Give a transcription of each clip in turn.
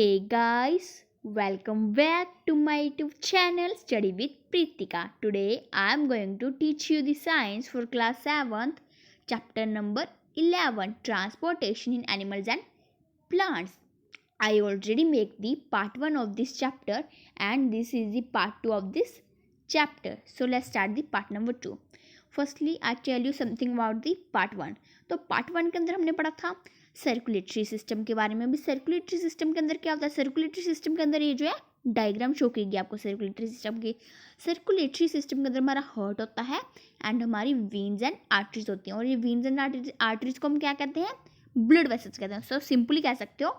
Hey guys, welcome back to my YouTube channel Study with Pritika. Today I am going to teach you the science for class 7th, chapter number 11, Transportation in Animals and Plants. I already make the part 1 of this chapter and this is the part 2 of this chapter. So let's start the part number 2. Firstly, I tell you something about the part 1. तो part 1 के अंदर हमने पढ़ा था circulatory system के बारे में। भी सर्कुलेटरी सिस्टम के अंदर क्या होता है, सर्कुलेटरी सिस्टम के अंदर ये जो है डायग्राम शो कीजिए आपको सर्कुलेटरी सिस्टम की। सर्कुलेटरी सिस्टम के अंदर हमारा हार्ट होता है एंड हमारी वीन्स एंड आर्टरीज होती हैं, और ये वीन्स एंड आर्टरीज को हम क्या कहते हैं, ब्लड वेसल्स कहते हैं। सो सिंपली कह सकते हो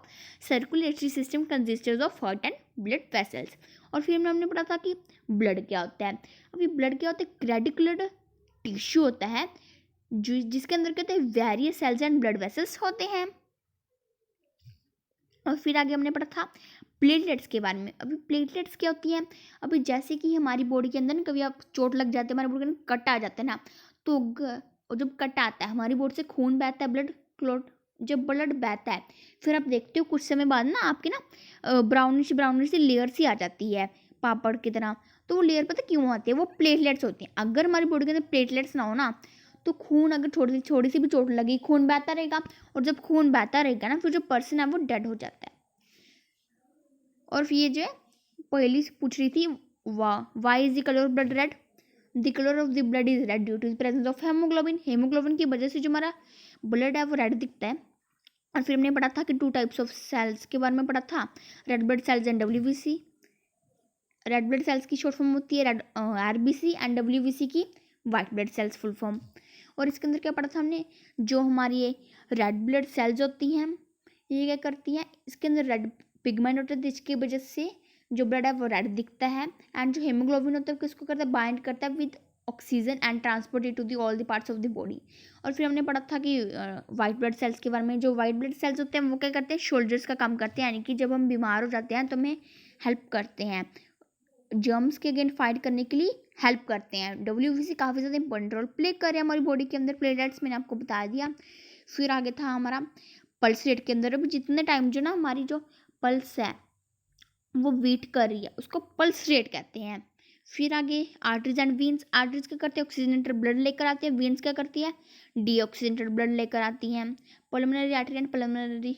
circulatory system consisted of heart and blood vessels. और फिर हमने पढ़ा था कि ब्लड क्या होता है। अभी ब्लड क्या होता है, रेडिकुलर टिश्यू होता है जो जिसके अंदर कहते हैं various cells and blood vessels होते हैं। और फिर आगे हमने पढ़ा था प्लेटलेट्स के बारे में। अभी प्लेटलेट्स क्या होती हैं, अभी जैसे कि हमारी बॉडी के अंदर ना कभी आप चोट लग जाती है, हमारी बॉडी के अंदर कट आ जाता है ना, तो और जब कट आता है हमारी बॉडी से खून बहता है, ब्लड क्लॉट, जब ब्लड बहता है फिर आप देखते हो कुछ समय बाद ना आपके ना ब्राउनिश सी लेयर सी आ जाती है पापड़ की तरह। तो वो लेयर पता क्यों आती है, वो प्लेटलेट्स होती हैं। अगर हमारी बॉडी के अंदर प्लेटलेट्स ना हो ना, तो खून अगर छोटी सी भी चोट लगी खून बहता रहेगा, और जब खून बहता रहेगा ना फिर जो पर्सन है वो डेड हो जाता है। और फिर ये जो है पहली पूछ रही थी why is the colour of blood red. The colour of the blood is red due to the presence of haemoglobin. Haemoglobin की वजह से जो हमारा ब्लड है वो रेड दिखता है। और फिर हमने पढ़ा था कि 2 टाइप्स ऑफ सेल्स के बारे में पढ़ा था, red blood cells and WBC. Red blood cells की शॉर्ट फॉर्म होती है रेड आरबीसी एंड डब्ल्यूबीसी की white blood cells full form. और इसके अंदर क्या पढ़ा था हमने, जो हमारी ये रेड ब्लड सेल्स होती हैं ये क्या करती हैं, इसके अंदर रेड पिगमेंट होता है जिसकी वजह से जो ब्लड है वो रेड दिखता है। एंड जो हेमोग्लोबिन होता है किसको करता है, बाइंड करता है with oxygen and transport it to the all the parts of the body. और फिर हमने पढ़ा था कि वाइट ब्लड सेल्स के बारे में। जो वाइट ब्लड सेल्स होते हैं वो क्या करते हैं, शोल्डर्स का काम करते हैं, यानी कि जब हम बीमार हो जाते हैं तो हमें हेल्प करते हैं, जर्म्स के अगेंस्ट फाइट करने के लिए हेल्प करते हैं। डब्ल्यूबीसी काफ़ी ज़्यादा इंपॉर्टेंट रोल प्ले कर रहे हैं हमारी बॉडी के अंदर। प्लेटलेट्स मैंने आपको बता दिया। फिर आगे था हमारा पल्स रेट के अंदर। अभी जितने टाइम जो ना हमारी जो पल्स है वो बीट कर रही है उसको पल्स रेट कहते हैं। फिर आगे आर्टरीज एंड वीन्स। आर्टरीज क्या करते हैं, ऑक्सीजनेटेड ब्लड लेकर आती है। वीन्स क्या करती है, डीऑक्सीजनेटेड ब्लड लेकर आती हैं। पल्मोनरी आर्टरी एंड पल्मोनरी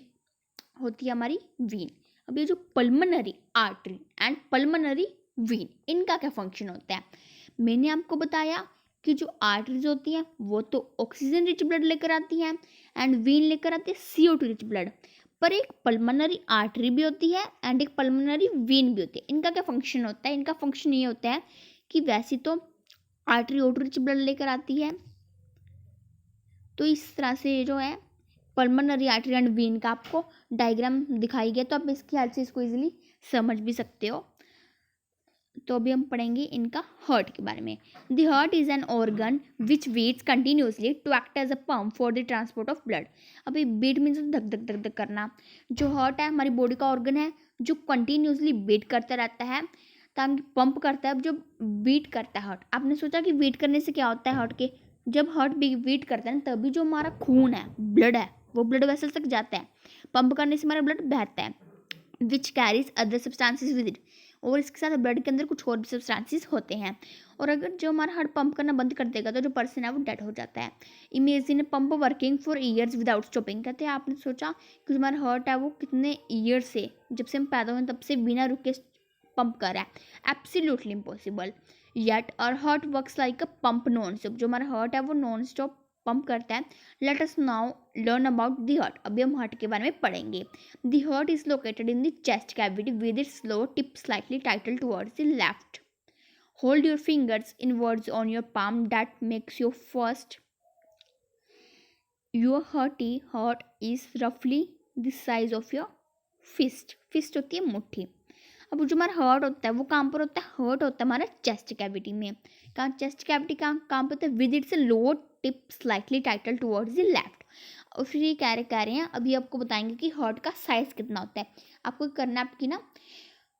होती है हमारी वीन। अब ये जो pulmonary artery and pulmonary Wien, इनका क्या फंक्शन होता है, मैंने आपको बताया कि जो आर्टरीज होती हैं वो तो ऑक्सीजन रिच ब्लड लेकर आती हैं एंड वीन लेकर आती है CO2 रिच ब्लड। पर एक पल्मोनरी आर्टरी भी होती है एंड एक पल्मोनरी वीन भी होती है। इनका क्या फंक्शन होता है, इनका फंक्शन ये होता है कि वैसे तो आर्टरी O2 रिच ब्लड लेकर आती है, तो इस तरह से जो है पल्मोनरी आर्टरी एंड वीन का आपको डायग्राम दिखाई गया, तो आप इसके हेल्प से इसको इजीली समझ भी सकते हो। तो अभी हम पढ़ेंगे इनका हार्ट के बारे में। The heart is an organ which beats continuously to act as a pump for the transport of blood. अभी बीट मीन्स धक धक धक धक करना। जो हार्ट है हमारी बॉडी का ऑर्गन है जो कंटिन्यूसली बीट करता रहता है ताकि पंप करता है। अब जो बीट करता है हार्ट, आपने सोचा कि बीट करने से क्या होता है हार्ट के, जब हार्ट बीट करता है ना तभी जो हमारा खून है, ब्लड है, वो ब्लड वेसल तक जाता है। पंप करने से हमारा ब्लड बहता है, which carries other substances with it. और इसके साथ ब्लड के अंदर कुछ और भी सब्सटेंसेस होते हैं। और अगर जो हमारा हार्ट पंप करना बंद कर देगा तो जो पर्सन है वो डेड हो जाता है। Imagine a pump working for years without stopping. कहते हैं आपने सोचा कि हमारा हार्ट है वो कितने ईयर से, जब से हम पैदा हुए तब से बिना रुके पंप कर रहा है, absolutely impossible. Yet our heart works like a pump non stop. जो हमारा हार्ट है वो नॉन स्टॉप पंप करता है। Late us now learn about the heart. अभी हम हार्ट के बारे में पढ़ेंगे। The heart is located in the chest cavity with its lower tip slightly title towards the left. Hold your fingers inwards on your palm that makes your first. Your heart is roughly the size of your fist. Fist होती है मुट्ठी। अब जो हमारा heart होता है वो कहाँ पर होता है, हार्ट होता है हमारा चेस्ट कैविटी में। कहाँ चेस्ट कैविटी कहाँ पर होता है, with its lower tip slightly title towards the left. और फिर ये कह रहे हैं अभी आपको बताएंगे कि हार्ट का साइज कितना होता है। आपको करना आपकी ना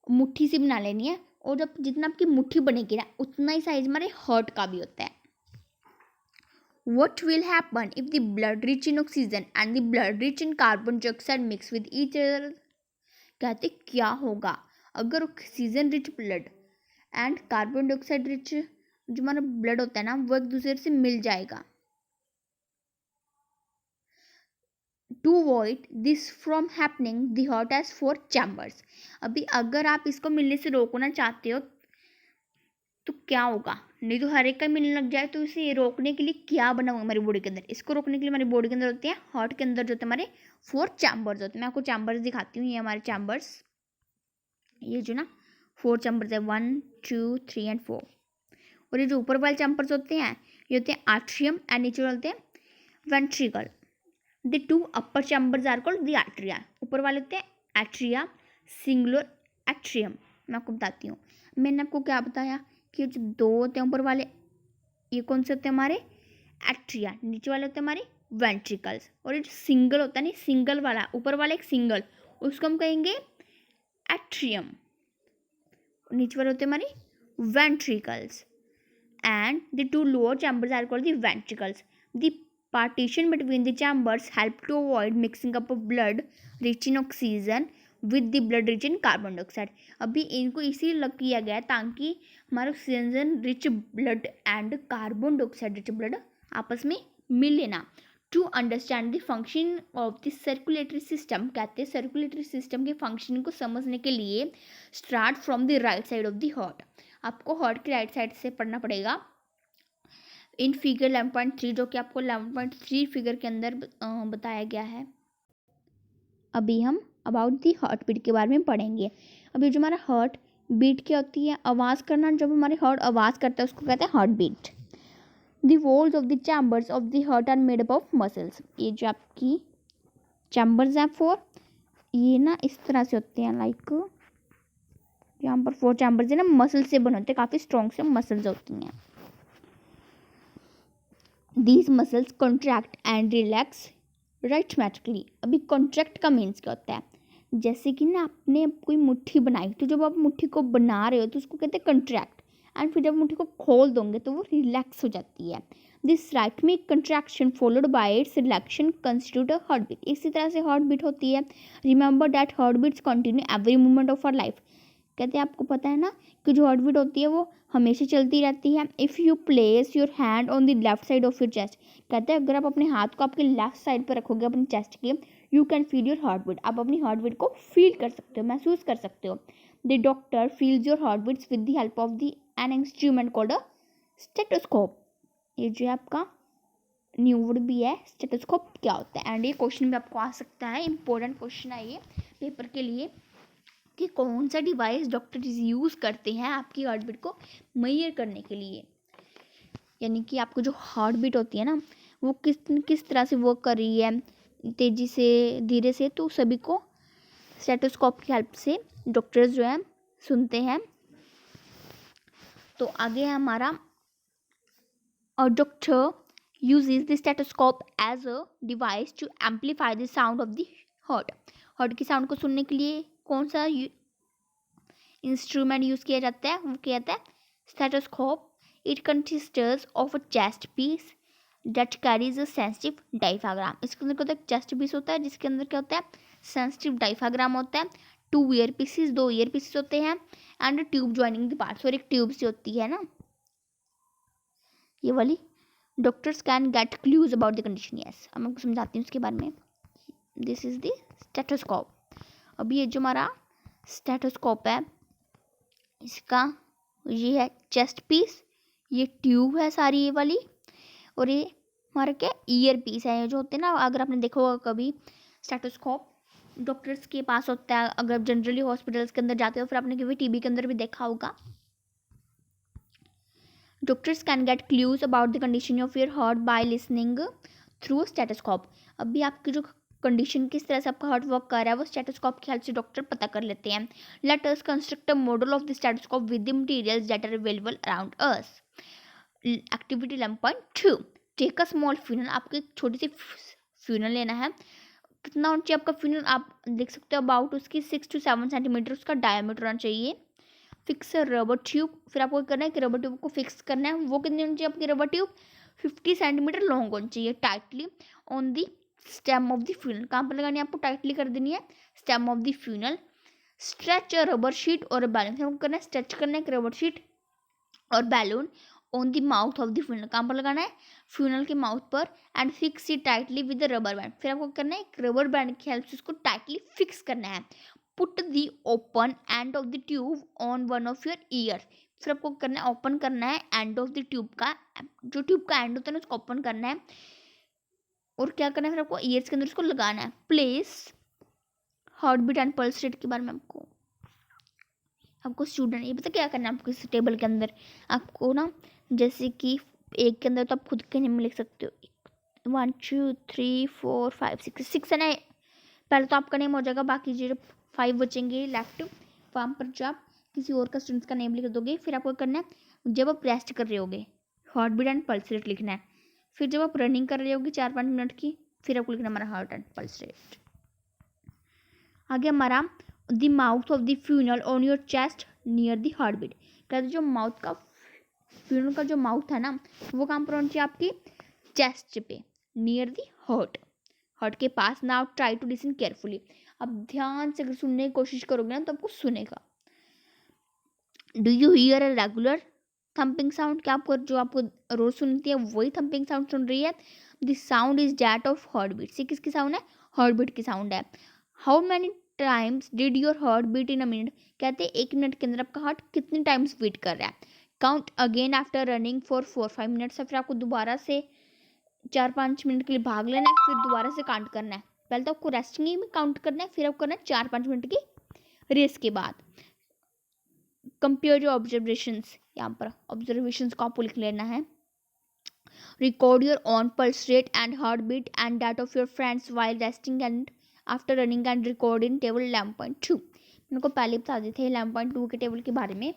मुट्ठी से बना लेनी है, और जब जितना आपकी मुट्ठी बनेगी ना उतना ही साइज हमारे हार्ट का भी होता है। What will happen if the blood rich in oxygen and the blood rich in carbon dioxide mix with each other? कहते क्या होगा अगर oxygen rich blood and carbon dioxide rich जो हमारा ब्लड होता है ना वो एक दूसरे से मिल जाएगा। To avoid this from happening the heart has 4 chambers. अभी अगर आप इसको मिलने से रोकना चाहते हो तो क्या होगा, नहीं तो हर एक का मिलने लग जाए, तो इसे रोकने के लिए क्या बना हुआ हमारी बॉडी के अंदर, इसको रोकने के लिए हमारी बॉडी के अंदर होते हैं, हार्ट के अंदर जो होते हैं हमारे 4 चैम्बर्स होते हैं। मैं आपको चैम्बर्स दिखाती हूँ, ये हमारे चैम्बर्स, ये जो ना 4 चैम्बर्स है 1 2 3 एंड 4। और ये जो ऊपर वाले चैम्बर्स होते हैं ये होते हैं आर्ट्रियम एंड नीचे होते हैं ventricle. The 2 upper chambers are called the atria. ऊपर वाले होते हैं एट्रिया, सिंगुलर एट्रियम। मैं आपको बताती हूँ, मैंने आपको क्या बताया कि जो 2 होते हैं ऊपर वाले ये कौन से होते हैं हमारे एट्रिया, नीचे वाले होते हैं हमारे वेंट्रिकल्स। और ये जो सिंगल होता है ना, सिंगल वाला ऊपर वाला एक सिंगल, उसको हम कहेंगे एट्रियम, नीचे वाले होते हैं हमारे ventricles. And the 2 lower chambers are called the ventricles. The partition between the chambers help to avoid mixing up of blood rich in oxygen with the blood rich in carbon dioxide. अभी इनको इसीलिए लग किया गया है ताकि हमारा oxygen rich blood and carbon dioxide rich blood आपस में मिले ना। To understand the function of the circulatory system, कहते हैं सर्कुलेटरी सिस्टम के फंक्शन को समझने के लिए start from the right side of the heart. आपको हार्ट की राइट साइड से पढ़ना पड़ेगा इन फिगर 11.3, जो कि आपको 11.3 फिगर के अंदर बताया गया है। अभी हम अबाउट दी हार्ट बीट के बारे में पढ़ेंगे। अभी जो हमारा हार्ट बीट क्या होती है, आवाज़ करना, जब हमारे हार्ट आवाज़ करता है उसको कहते हैं heart beat. The walls of the chambers of the heart are made up of muscles. ये जो आपकी चैम्बर्स हैं 4, ये ना इस तरह से होते हैं, लाइक यहाँ पर 4 चैम्बर्स है ना मसल से बने होते हैं, काफ़ी स्ट्रॉन्ग से मसल्स होती हैं। These muscles contract and relax rhythmically। अभी कॉन्ट्रैक्ट का मीन्स क्या होता है, जैसे कि ना आपने कोई मुट्ठी बनाई, तो जब आप मुट्ठी को बना रहे हो तो उसको कहते हैं कंट्रैक्ट, एंड फिर जब मुट्ठी को खोल दोगे तो वो रिलैक्स हो जाती है। This rhythmic contraction followed by its relaxation constitute a heart beat. इसी तरह से हार्ट बीट होती है। Remember that heart beats continue every moment of our life. कहते हैं आपको पता है ना कि जो हार्ट बीट होती है वो हमेशा चलती रहती है। If you place your hand on the left side of your chest, कहते हैं अगर आप अपने हाथ को आपके लेफ्ट साइड पर रखोगे अपने चेस्ट के, you can feel your heart beat. आप अपनी हार्ट बीट को फील कर सकते हो, महसूस कर सकते हो। The doctor feels your heart beats with the help of the an instrument called a stethoscope. ये जो है आपका न्यू वर्ड भी है, स्टेथोस्कोप क्या होता है। एंड ये क्वेश्चन भी आपको आ सकता है, इंपॉर्टेंट क्वेश्चन है ये पेपर के लिए, कि कौन सा डिवाइस डॉक्टर यूज़ करते हैं आपकी हार्ट बीट को मेजर करने के लिए, यानी कि आपको जो हार्ट बीट होती है ना वो किस तरह से वर्क कर रही है, तेज़ी से धीरे से, तो सभी को स्टेथोस्कोप की हेल्प से डॉक्टर्स जो है सुनते हैं। तो आगे है हमारा doctor uses the stethoscope as a device to amplify the sound of the heart। Heart की साउंड को सुनने के लिए कौन सा इंस्ट्रूमेंट यूज़ किया जाता है, वो क्या कहता है stethoscope. It consists of a chest piece that carries a sensitive diaphragm. इसके अंदर क्या होता है, चेस्ट पीस होता है जिसके अंदर क्या होता है सेंसिटिव डायफ्राग्राम होता है। 2 ईयर पीसेस, 2 ईयर पीसेस होते हैं, and tube joining the parts, और एक ट्यूब से होती है ना ये वाली। Doctors can get clues about the condition. Yes, अब मैं आपको समझाती हूँ उसके बारे में। This is the stethoscope. अभी ये जो हमारा स्टेथोस्कोप है इसका ये है चेस्ट पीस, ये ट्यूब है सारी ये वाली, और ये हमारा क्या ईयर पीस है, ये जो होते हैं ना, अगर आपने देखा होगा कभी स्टेथोस्कोप डॉक्टर्स के पास होता है, अगर जनरली हॉस्पिटल्स के अंदर जाते हो, फिर आपने कभी टीवी के अंदर भी देखा होगा। Doctors can get clues about the condition of your heart by listening through stethoscope. अभी आपकी जो कंडीशन किस तरह से आपका हार्ट वर्क कर रहा है वो स्टेथोस्कोप की हेल्प से डॉक्टर पता कर लेते हैं। Let us construct a model of the stethoscope with the materials that are available around us. Activity 11.2 take a small funnel. आपको एक छोटी सी फ्यूनल लेना है। कितना होना चाहिए आपका फ्यूनल, आप देख सकते हो अबाउट उसकी 6 to 7 सेंटीमीटर उसका डायमीटर होना चाहिए। फिक्स रबर ट्यूब, फिर आपको करना है कि रबर ट्यूब को फिक्स करना है, वो कितनी होनी चाहिए आपकी रबर ट्यूब 50 सेंटीमीटर लॉन्ग होनी चाहिए, tightly on the stem of the funnel. कहाँ पर लगानी है आपको, टाइटली कर देनी है stem of the funnel. Stretch a rubber sheet और बैलून, हमको करना है स्ट्रेच करना है एक रबर शीट और balloon on the mouth of the funnel, कहाँ पर लगाना है, फ्यूनल के माउथ पर, and fix it tightly with the rubber band, फिर आपको करना है एक रबर बैंड की हेल्प से उसको टाइटली फिक्स करना है। Put the open end of the tube on one of your year, फिर आपको करना है ओपन करना है एंड ऑफ द ट्यूब का, जो ट्यूब का एंड होता है ना उसको ओपन करना है और क्या करना है फिर आपको ईयर्स के अंदर उसको लगाना है। Place heart beat and pulse rate के बारे में आपको स्टूडेंट ये पता क्या करना है आपको इस टेबल के अंदर, आपको ना जैसे कि एक के अंदर तो आप खुद के नेम में लिख सकते हो 1 2 3 4 5 6 6 है ना, पहले तो आपका नेम हो जाएगा, बाकी जो 5 बचेंगे लेफ्ट वहाँ पर जो आप किसी और का स्टूडेंट्स का नेम लिख दोगे। फिर आपको करना है जब आप रेस्ट कर रहे होगे heart beat and pulse rate लिखना है, फिर जब आप रनिंग कर रहे होगे 4-5 मिनट की फिर आपको लिखना हमारा हार्ट एंड पल्स रेट। आगे हमारा the mouth of the funnel on your chest near the heart beat, कहते जो माउथ का फ्यूनल का जो माउथ है ना वो कहाँ पर होना चाहिए आपकी चेस्ट पे नियर द हार्ट के पास। Now try to listen carefully, अब ध्यान से अगर सुनने की कोशिश करोगे ना तो आपको सुनेगा। Do you here a regular thumping sound, क्या आपको जो आपको रोज सुनती है वही थम्पिंग साउंड सुन रही है। The sound is that of heart beat, ये किसकी साउंड है, हार्ट बीट की साउंड है। How many times did your heart beat in a minute, कहते हैं 1 मिनट के अंदर आपका हार्ट कितने टाइम्स बीट कर रहा है। Count again after running for 4-5 minutes, फिर आपको दोबारा से 4-5 मिनट के लिए भाग लेना है, फिर दोबारा से काउंट करना है। पहले तो आपको रेस्टिंग में काउंट करना है, फिर आपको करना है 4-5 मिनट की रेस के बाद। कंपेयर योर ऑब्जर्वेशंस, यहाँ पर ऑब्जर्वेशंस को आपको लिख लेना है। Record your own pulse rate and heart beat and that of your friends while resting and after running and record in table 11.2, मैंने को पहले बता दिए थे 11.2 के टेबल के बारे में।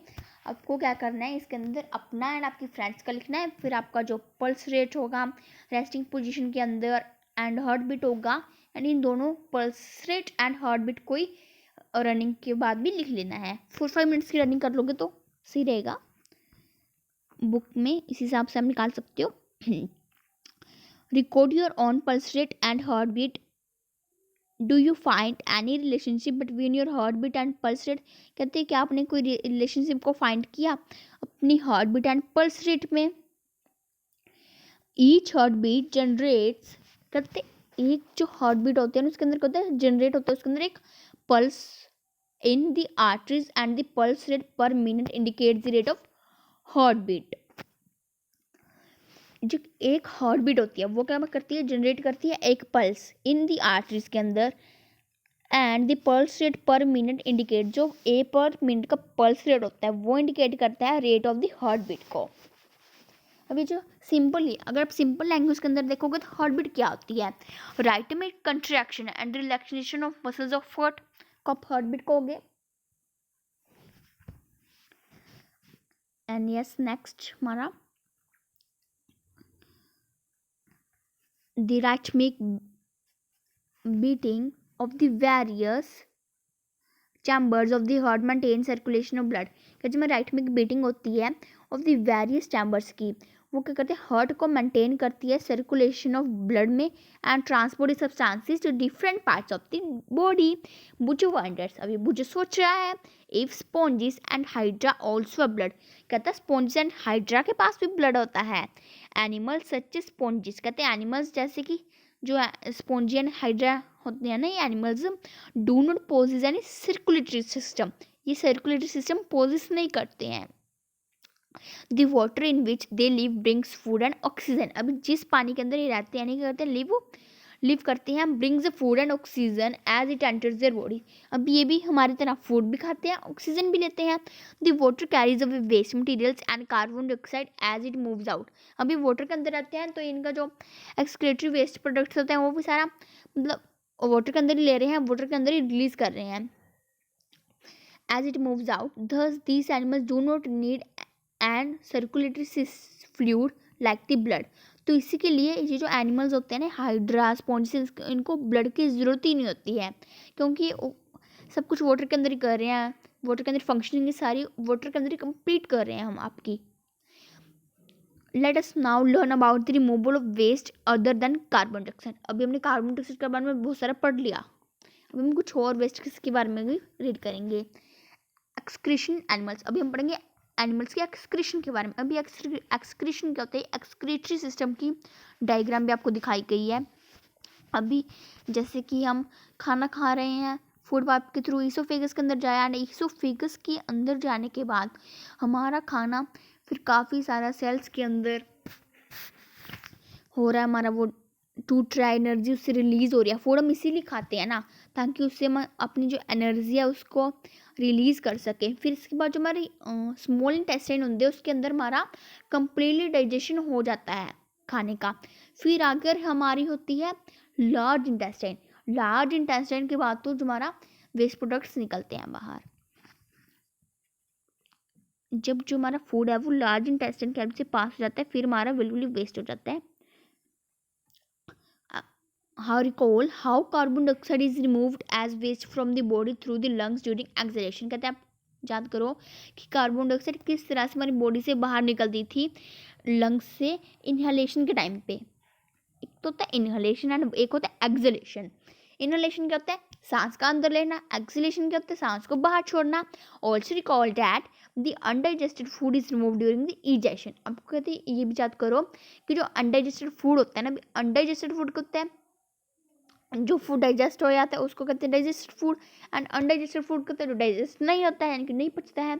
आपको क्या करना है इसके अंदर अपना एंड आपकी फ्रेंड्स का लिखना है, फिर आपका जो पल्स रेट होगा रेस्टिंग पोजीशन के अंदर एंड हार्ट बीट होगा, एंड इन दोनों pulse rate and heart beat को ही रनिंग के बाद भी लिख लेना है। 4-5 मिनट्स की रनिंग कर लोगे तो सही रहेगा, बुक में इस हिसाब से आप निकाल सकते हो। Record your own pulse rate and heart beat, do you find any relationship between your heart beat and pulse rate, कहते हैं कि आपने कोई रिलेशनशिप को फाइंड किया अपनी heart beat and pulse rate में। ईच हार्ट बीट जनरेट्स, कहते एक जो हार्ट बीट होती है ना उसके अंदर क्या होता है जनरेट होता है उसके अंदर एक pulse in the arteries and the pulse rate per minute indicate the rate of heart beat. जो एक हार्ट बीट होती है वो क्या करती है जनरेट करती है एक पल्स इन द आर्टरीज के अंदर, and the pulse rate per minute indicate, जो ए पर मिनट का पल्स रेट होता है वो इंडिकेट करता है rate of the heart beat को। अभी जो सिंपल है अगर आप सिंपल लैंग्वेज के अंदर देखोगे तो हार्ट बीट क्या होती है, राइट में contraction and relaxation of muscles of heart को आप हार्ट बीट कहोगे। एंड यस नेक्स्ट हमारा the rhythmic beating of the various chambers of the heart maintain circulation of blood, कि जिसमें राइथमिक बीटिंग होती है ऑफ द वेरियस चैम्बर्स की, वो क्या करते हैं हार्ट को मेंटेन करती है सर्कुलेशन ऑफ ब्लड में and transport substances to different parts of the body. Boojho wonders, अभी बुजो सोच रहा है if sponges and hydra also blood, कहता है स्पॉन्जिस एंड हाइड्रा के पास भी ब्लड होता है। एनिमल सच स्पॉन्जिस, कहते हैं एनिमल्स जैसे कि जो स्पॉन्जी एंड हाइड्रा होते हैं ना ये animals do not possess any circulatory system, ये सर्कुलेटरी सिस्टम पोजेस नहीं करते हैं। The water in which they live brings food and oxygen, अभी जिस पानी के अंदर ये रहते हैं नहीं करते लिव करते हैं brings fruit and oxygen as it enters their body, अब ये भी हमारी तरह फूड भी खाते हैं ऑक्सीजन भी लेते हैं। The water carries away waste materials and carbon dioxide as it moves out, अभी वाटर के अंदर रहते हैं तो इनका जो एक्सक्रेटरी वेस्ट प्रोडक्ट्स होते हैं वो भी सारा मतलब वाटर के अंदर ही ले रहे हैं, वाटर के अंदर ही रिलीज कर रहे हैं as it moves out. Thus, these animals do not need an circulatory fluid like the blood. तो इसी के लिए ये जो एनिमल्स होते हैं ना हाइड्रा स्पॉन्जिस इनको ब्लड की ज़रूरत ही नहीं होती है, क्योंकि सब कुछ वाटर के अंदर ही कर रहे हैं, वाटर के अंदर फंक्शनिंग सारी वाटर के अंदर ही कंप्लीट कर रहे हैं हम आपकी। Let us now learn about the removal of waste other than carbon dioxide, अभी हमने कार्बन डाइऑक्साइड के बारे में बहुत सारा पढ़ लिया, अब हम कुछ और वेस्ट के बारे में भी रीड करेंगे। एक्सक्रीशन एनिमल्स, अभी हम पढ़ेंगे एनिमल्स के एक्सक्रीशन के बारे में। अभी एक्सक्रीशन क्या होता है, एक्सक्रीटरी सिस्टम की डायग्राम भी आपको दिखाई गई है। अभी जैसे कि हम खाना खा रहे हैं, फूड पाइप के थ्रू ईसोफेगस के अंदर जाया, ईसोफेगस के अंदर जाने के बाद हमारा खाना फिर काफ़ी सारा सेल्स के अंदर हो रहा है, हमारा वो टूट रहा है, एनर्जी उससे रिलीज़ हो रही है। फूड हम इसीलिए खाते हैं ना, ताकि उससे हम अपनी जो एनर्जी है उसको रिलीज़ कर सकें। फिर इसके बाद जो हमारी स्मॉल इंटेस्टाइन होते हैं उसके अंदर हमारा कंप्लीटली डाइजेशन हो जाता है खाने का। फिर आकर हमारी होती है लार्ज इंटेस्टाइन। लार्ज इंटेस्टाइन के बाद तो जो हमारा वेस्ट प्रोडक्ट्स निकलते हैं बाहर। जब जो हमारा फूड है वो लार्ज इंटेस्टाइन के हेल्प से पास हो जाता है, फिर हमारा बिल्कुल ही वेस्ट हो जाता है। How recall how carbon dioxide is removed as waste from the body through the lungs during exhalation। कहते हैं आप याद करो कि कार्बन डाइऑक्साइड किस तरह से हमारी बॉडी से बाहर निकलती थी लंग्स से इनहेलेशन के टाइम पे। एक तो होता है इनहेलेशन एंड एक होता है एक्सहेलेशन। इनहेलेशन क्या होता है, सांस का अंदर लेना। एक्सहेलेशन क्या होता है, सांस को बाहर छोड़ना। Also recall that the undigested food is remove during the egestion. अब कहते हैं ये भी याद करो कि जो अनडाइजेस्टेड फूड होता है ना, अनडाइजेस्टेड फूड क्या होता है, जो फूड डाइजेस्ट हो जाता है उसको कहते हैं digested food, and undigested food कहते हैं जो डाइजेस्ट नहीं होता है, यानी कि नहीं पचता है,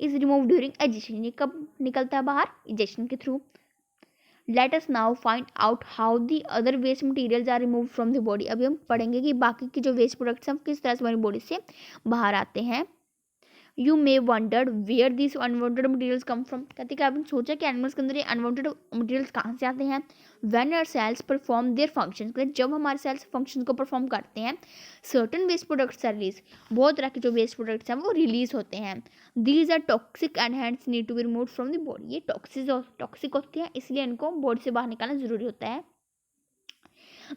इज रिमूव ड्यूरिंग एजिशन। ये कब निकलता है बाहर, इजेशन के थ्रू। Let us now find out how the other waste materials are remove from the body. अभी हम पढ़ेंगे कि बाकी के जो वेस्ट प्रोडक्ट्स हैं किस तरह से हमारी बॉडी से बाहर आते हैं। You may wondered where this unwanted materials come from. कहते कि आपने सोचा कि एनिमल्स के अंदर ये अनवांटेड मटेरियल्स कहाँ से आते हैं। When our cells perform their functions, जब हमारे सेल्स फंक्शन को परफॉर्म करते हैं, certain waste products are release, बहुत तरह के जो वेस्ट प्रोडक्ट्स हैं वो रिलीज होते हैं। These are toxic and hence need to be remove from the body. ये टॉक्सिक होती हैं, इसलिए इनको बॉडी से बाहर निकालना जरूरी होता है।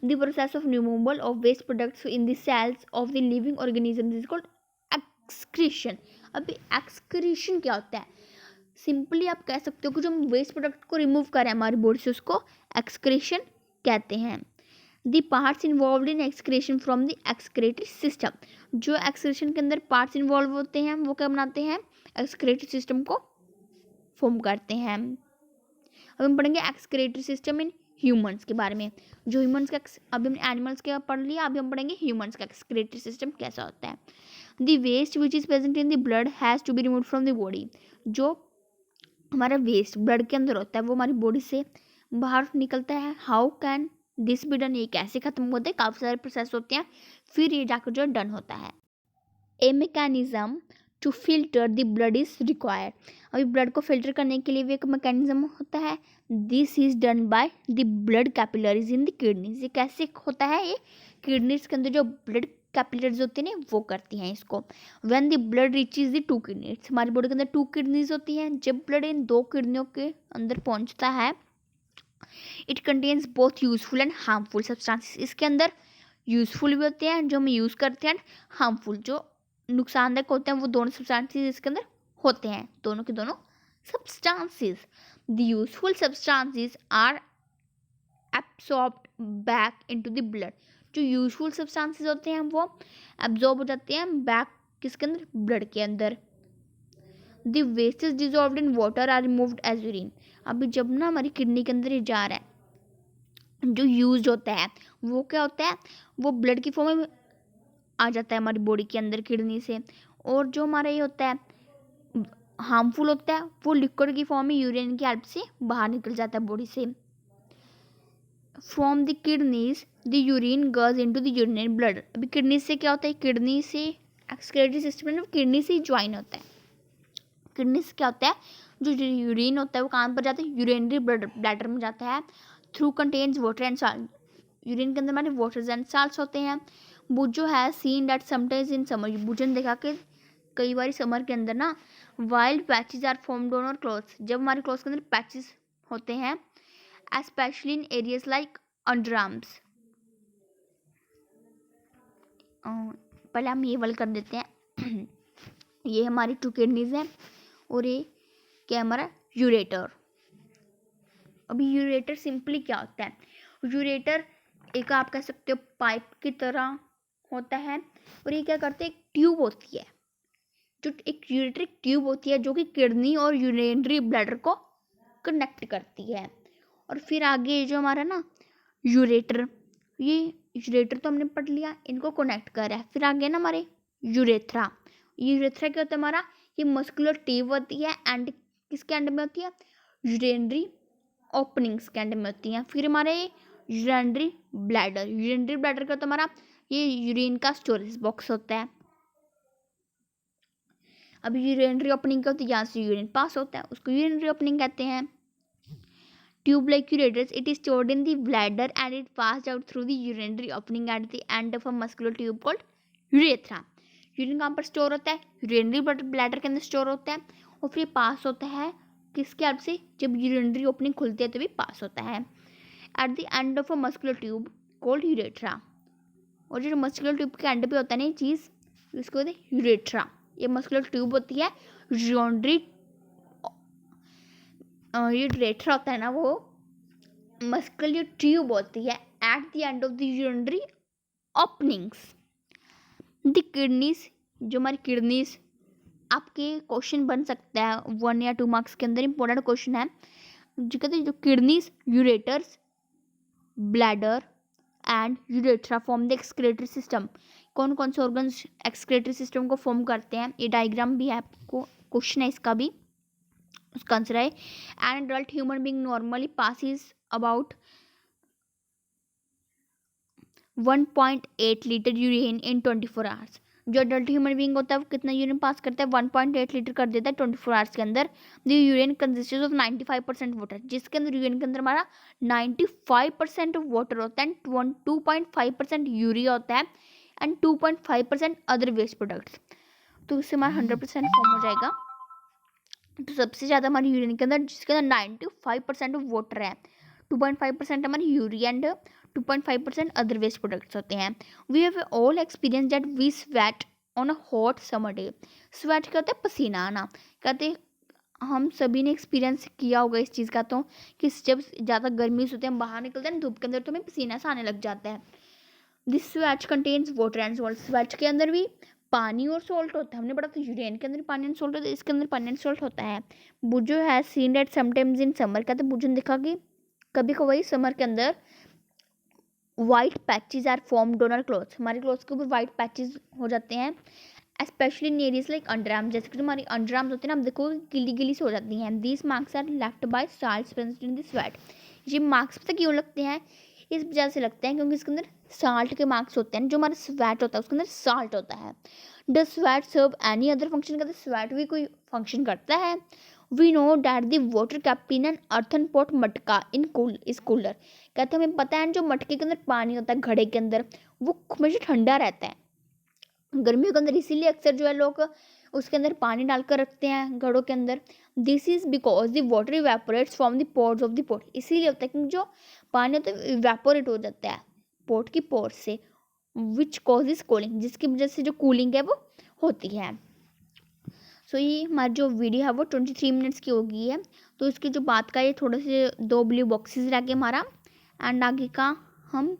The process of removal of waste products in the cells of the living organisms is called excretion। अभी excretion क्या होता है, सिंपली आप कह सकते हो कि जो हम वेस्ट प्रोडक्ट को रिमूव करें हमारी बॉडी से उसको excretion कहते हैं। The parts involved in excretion from the excretory system, जो excretion के अंदर पार्ट्स इन्वॉल्व होते हैं वो क्या बनाते हैं, excretory सिस्टम को फॉर्म करते हैं। अब हम पढ़ेंगे एक्सक्रेटरी सिस्टम इन ह्यूमंस के बारे में। जो ह्यूमंस का, अभी हमने एनिमल्स का पढ़ लिया, अभी हम पढ़ेंगे ह्यूमंस का एक्सक्रेटरी सिस्टम कैसा होता है। The waste which is present in the blood has to be remove from the body. जो हमारा वेस्ट ब्लड के अंदर होता है वो हमारी बॉडी से बाहर निकलता है। How can this be done, ये कैसे खत्म होते हैं, काफ़ी सारे प्रोसेस होते हैं, फिर ये जाकर जो डन होता है। A mechanism to filter the blood is required. अभी ब्लड को फिल्टर करने के लिए भी एक मैकेनिज्म होता है। This is done by the blood capillaries in the kidneys. ये कैसे होता है, ये किडनीज के अंदर जो ब्लड कैपिलरीज होती हैं वो करती हैं इसको। When the blood reaches the 2 kidneys, हमारी बॉडी के अंदर 2 किडनीज होती हैं, जब ब्लड इन 2 किडनियों के अंदर पहुंचता है, it contains both useful and harmful substances. इसके अंदर यूजफुल भी होते हैं जो हम यूज़ करते हैं, हार्मफुल जो नुकसानदायक होते हैं, वो दोनों सब्सटेंसेस इसके अंदर होते हैं, दोनों के दोनों substances. The useful substances are absorbed back into the blood. जो यूजफुल सब्सटेंसेस होते हैं वो एब्जॉर्ब हो जाते हैं बैक किसके अंदर, ब्लड के अंदर। The waste is dissolved in water are removed as urine. अभी जब ना हमारी किडनी के अंदर ये जा रहा है, जो यूज होता है वो क्या होता है, वो ब्लड की फॉर्म में आ जाता है हमारी बॉडी के अंदर किडनी से, और जो हमारा ये होता है हार्मफुल होता है वो लिक्विड की फॉर्म में यूरिन की हेल्प से बाहर निकल जाता है बॉडी से। From the kidneys the urine goes into the urinary blood. अभी किडनी से क्या होता है, किडनी से एक्सक्रेटरी सिस्टम में किडनी से ही ज्वाइन होता है। किडनी से क्या होता है, जो यूरिन होता है वो कहाँ पर जाता है, यूरिनरी ब्लैडर में जाता है। Through contains water and salt. Urine के अंदर हमारे वाटर्स एंड साल्ट्स होते हैं। बुजो है seen that sometimes in summer. बुजन देखा कि कई बार समर के अंदर ना white patches are formed on our clothes. जब हमारे क्लॉथ्स के अंदर पैचेस होते हैं, especially in areas like under arms. पहले हम ये वाल कर देते हैं। ये हमारी 2 किडनीज हैं और ये क्या हमारा यूरेटर। अभी यूरेटर सिंपली क्या होता है, यूरेटर एक आप कह सकते हो पाइप की तरह होता है और ये क्या करते हैं, एक ट्यूब होती है, जो एक यूरेट्रिक ट्यूब होती है जो कि किडनी और यूरिनरी ब्लैडर को कनेक्ट करती है। और फिर आगे जो हमारा ना यूरेटर, ये यूरेटर तो हमने पढ़ लिया, इनको कनेक्ट कर रहा है। फिर आगे ना हमारे यूरेथ्रा, ये यूरेथ्रा क्या होता है हमारा, ये मस्कुलर ट्यूब होती है एंड किसके एंड में होती है, यूरिनरी ओपनिंग्स के एंड में होती हैं। फिर हमारे यूरिनरी ब्लैडर, यूरिनरी ब्लैडर का तो हमारा ये यूरिन का स्टोरेज बॉक्स होता है। अब यूरिनरी ओपनिंग क्या होती है, यहाँ से यूरिन पास होता है, उसको यूरिनरी ओपनिंग कहते हैं। Tube like ureters, it is stored in the bladder and it passed out through the urinary opening at the end of a muscular tube called urethra. Urine कहाँ पर store होता है, urinary bladder के अंदर store होता है और फिर पास होता है किसके हेल्प से, जब यूरिनरी ओपनिंग खुलती है तभी पास होता है at the end of a muscular tube called urethra. और जो मस्कुलर ट्यूब के एंड पे होता है ना ये चीज़, इसको कहते हैं यूरेट्रा। ये मस्कुलर ट्यूब होती है, यूरिनरी ये यूरेट्रा होता है ना, वो मस्कुलर ट्यूब होती है at the end of the urinary openings. The kidneys, जो हमारी किडनीज, आपके क्वेश्चन बन सकता है 1 या 2 मार्क्स के अंदर, इंपॉर्टेंट क्वेश्चन है जो कहते हैं जो kidneys, ureters, bladder and urethra form the excretory system. कौन कौन से ऑर्गन्स एक्सक्रेटरी सिस्टम को फॉर्म करते हैं, ये डायग्राम भी है, आपको क्वेश्चन है इसका भी, उसका आंसर है an adult human being normally passes about 1.8 litre urine in 24 hours. जो अडल्ट ह्यूमन बीइंग होता है वो कितना यूरिन पास करता है, 1.8 लीटर कर देता है 24 आवर्स के अंदर। The urine consist of 95% water, जिसके अंदर यूरिन के अंदर हमारा 95% वाटर होता है, 2.5% यूरिया होता है एंड 2.5% अदर वेस्ट प्रोडक्ट्स। तो इससे हमारा 100% फॉर्म हो जाएगा। तो सबसे ज़्यादा हमारी यूरिन के अंदर, जिसके अंदर 95% वाटर है, 2.5% हमारी urea and 2.5% other waste products होते हैं। We have all experience that we sweat on a hot summer day. Sweat क्या होता है, पसीना आना। कहते हम सभी ने एक्सपीरियंस किया होगा इस चीज़ का, तो कि जब ज़्यादा गर्मी होती है हम बाहर निकलते हैं धूप के अंदर तो हमें पसीना सा आने लग जाता है। This sweat contains water and salt. Sweat के अंदर भी पानी और सॉल्ट होता है, हमने पढ़ा था यूरेन के अंदर पानी एंड सॉल्ट होता है, इसके अंदर पानी एंड सॉल्ट होता है। बुजो है seen that sometimes in summer, कहते बुजो ने देखा कि कभी कभी समर के अंदर white patches are formed on our clothes, हमारे क्लोथ्स के ऊपर वाइट पैचेज हो जाते हैं, specially in areas like under arm, जैसे कि हमारी अंडर आर्म्स होते हैं ना, हम देखो गिली गिली से हो जाती हैं। These marks are left by salt present in the sweat. ये मार्क्स पता क्यों लगते हैं, इस वजह से लगते हैं क्योंकि इसके अंदर साल्ट के मार्क्स होते हैं। जो हमारा स्वेट होता है उसके अंदर साल्ट होता है। Does sweat serve any other function, कहते स्वेट भी कोई फंक्शन करता है। We know that the water kept in an earthen pot matka in cool is cooler, कहते हमें पता है जो मटके के अंदर पानी होता है घड़े के अंदर वो हमेशा ठंडा रहता है गर्मियों के अंदर, इसीलिए अक्सर जो है लोग उसके अंदर पानी डालकर रखते हैं घड़ों के अंदर। This is because the water evaporates from the pores of the pot, इसीलिए होता है क्योंकि जो पानी होता है इवेपोरेट हो जाता है पोट की पोर से, विच कॉजेज कूलिंग, जिसकी वजह से जो कूलिंग है वो होती है। सो ये हमारी जो वीडियो है वो 23 मिनट्स की हो गई है। तो इसकी जो बात का ये थोड़े से 2 ब्लू बॉक्सेस रह गए हमारा, एंड आगे का हम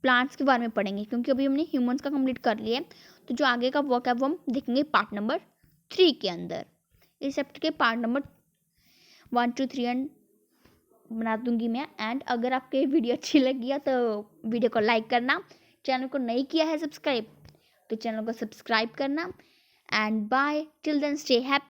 प्लांट्स के बारे में पढ़ेंगे क्योंकि अभी हमने ह्यूमंस का कंप्लीट कर लिया है। तो जो आगे का वर्क है वो हम देखेंगे पार्ट नंबर 3 के अंदर। इस चैप्टर के पार्ट नंबर 1 2 3 एंड बना दूंगी मैं। एंड अगर आपको ये वीडियो अच्छी लगी है तो वीडियो को लाइक करना, चैनल को नहीं किया है सब्सक्राइब तो चैनल को सब्सक्राइब करना। And bye, till then stay happy.